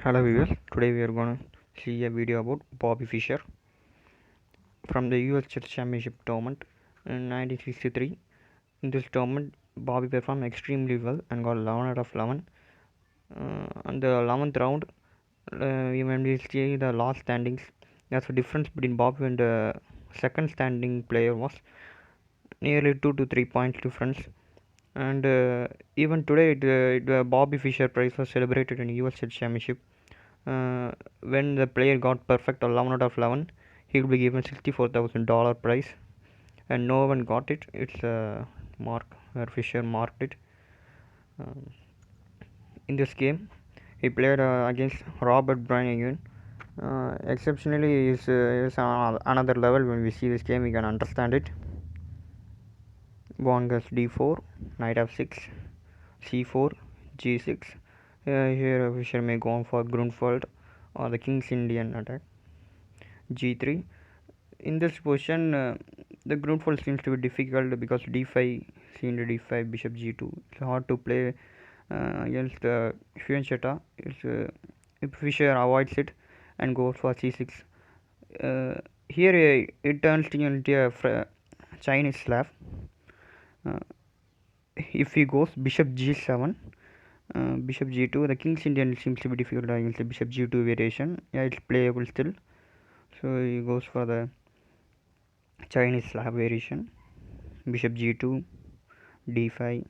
Hello viewers, today we are going to see a video about Bobby Fischer from the US Chess Championship tournament in 1963. In this tournament, Bobby performed extremely well and got 11 out of 11. On the 11th round, when we see the last standings, there's a difference between Bobby and the second standing player was nearly 2 to 3 points difference. And even today, the Bobby Fischer prize was celebrated in US Chess Championship. When the player got perfect 11 out of 11, he will be given $64,000 prize, and no one got it. It's a mark where Fischer marked it. Um, in this game, he played against Robert Bryan again. Exceptionally, is another level. When we see this game, we can understand it. Pawn goes d4, knight f6, c4, g6. Here Fischer may go on for Grunfeld or the King's Indian attack. g3. In this position, the Grunfeld seems to be difficult because d5, c into d5, bishop g2. It's hard to play against Fiancetta. If Fischer avoids it and goes for c6, here it turns into a Chinese slab. If he goes bishop g7, bishop g2, the King's Indian seems to be difficult against the bishop g2 variation. Yeah, it's playable still. So he goes for the Chinese slab variation. Bishop g2, d5,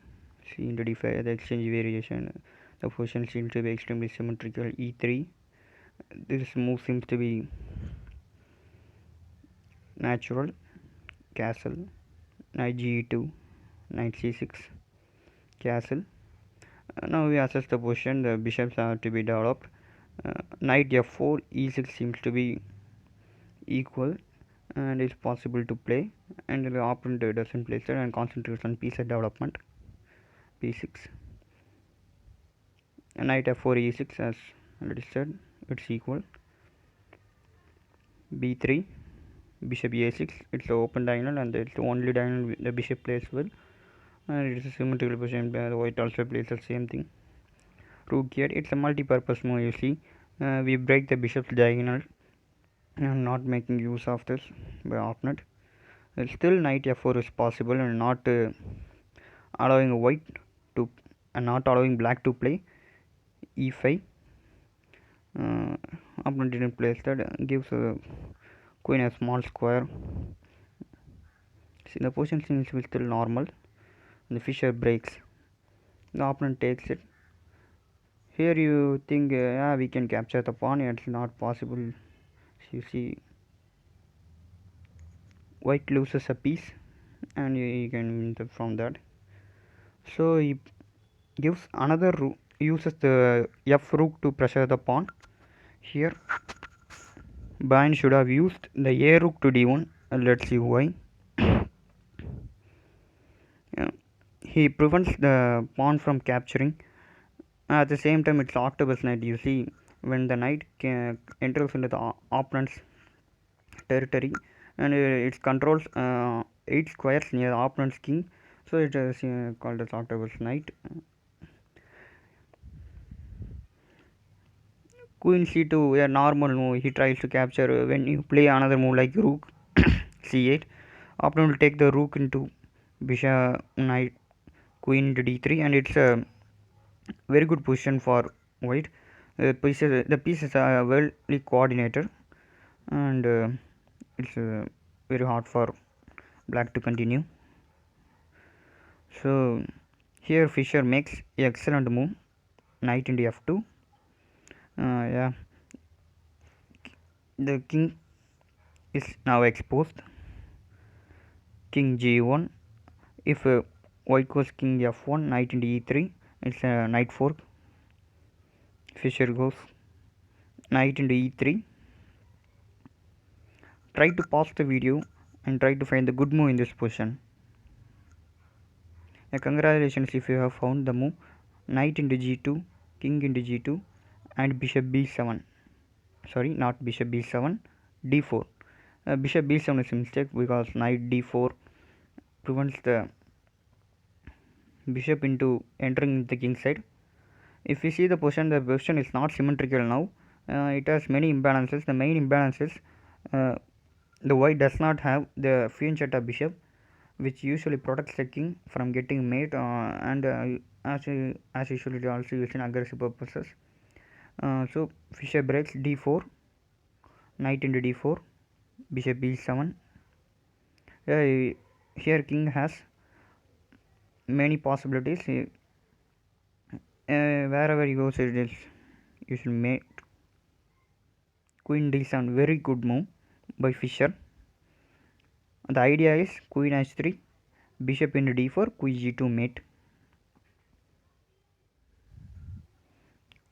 c into d5, the exchange variation. The position seems to be extremely symmetrical. e3. This move seems to be natural. Castle. Knight g2, knight c6, castle. Now we assess the position. The bishops have to be developed. Knight f4, e6 seems to be equal and it's possible to play, and the opponent doesn't place it and concentrates on piece development. p6, knight f4, e6, as already said, it's equal. b3, bishop a6, it's the open diagonal and it's the only diagonal the bishop plays well, and it's a symmetrical position. The white also plays the same thing. Rook here, it's a multi-purpose move. You see, we break the bishop's diagonal and not making use of this by opponent. Still knight f4 is possible and not allowing white to not allowing black to play. e5, opponent didn't place that, gives queen a small square. See, the position seems to be still normal. The Fischer breaks, the opponent takes it. Here you think yeah, we can capture the pawn. It's not possible. You see, white loses a piece and you can win from that. So he gives another rook, uses the f rook to pressure the pawn. Here Bryan should have used the a rook to d1. Let's see why. He prevents the pawn from capturing. At the same time, it's octopus knight. You see, when the knight enters into the opponent's territory and it controls 8 squares near the opponent's king, so it is called as octopus knight. Queen c2, a normal move. He tries to capture. When you play another move like rook c8, opponent will take the rook into bishop, knight, queen into d3, and it's a very good position for white. The pieces are well coordinated, and it's very hard for black to continue. So here Fischer makes excellent move, knight into f2. Yeah, the king is now exposed. King g1. If white goes king f1, knight into e3, it's a knight fork. Fischer goes knight into e3. Try to pause the video and try to find the good move in this position. Congratulations if you have found the move. Knight into g2, king into g2, and bishop b7. Sorry, not bishop b7, d4. Bishop b7 is a mistake because knight d4 prevents the bishop into entering the king side. If we see the position is not symmetrical now. It has many imbalances. The main imbalance is the white does not have the fiancetta bishop, which usually protects the king from getting mate, and as usually also used in aggressive purposes. So Fischer breaks d4, knight into d4, bishop b7. Here king has many possibilities. Wherever he goes, it is you should make queen d7, very good move by Fischer. The idea is queen h3, bishop into d4, queen g2 mate,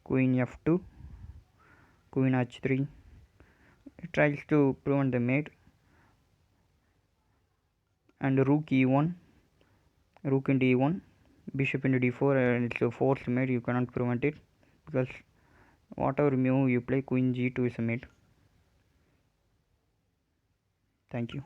queen f2, queen h3. It tries to prevent the mate, and rook e1, rook into e1, bishop into d4, and it's a forced mate. You cannot prevent it because whatever move you play, queen g2 is a mate. Thank you.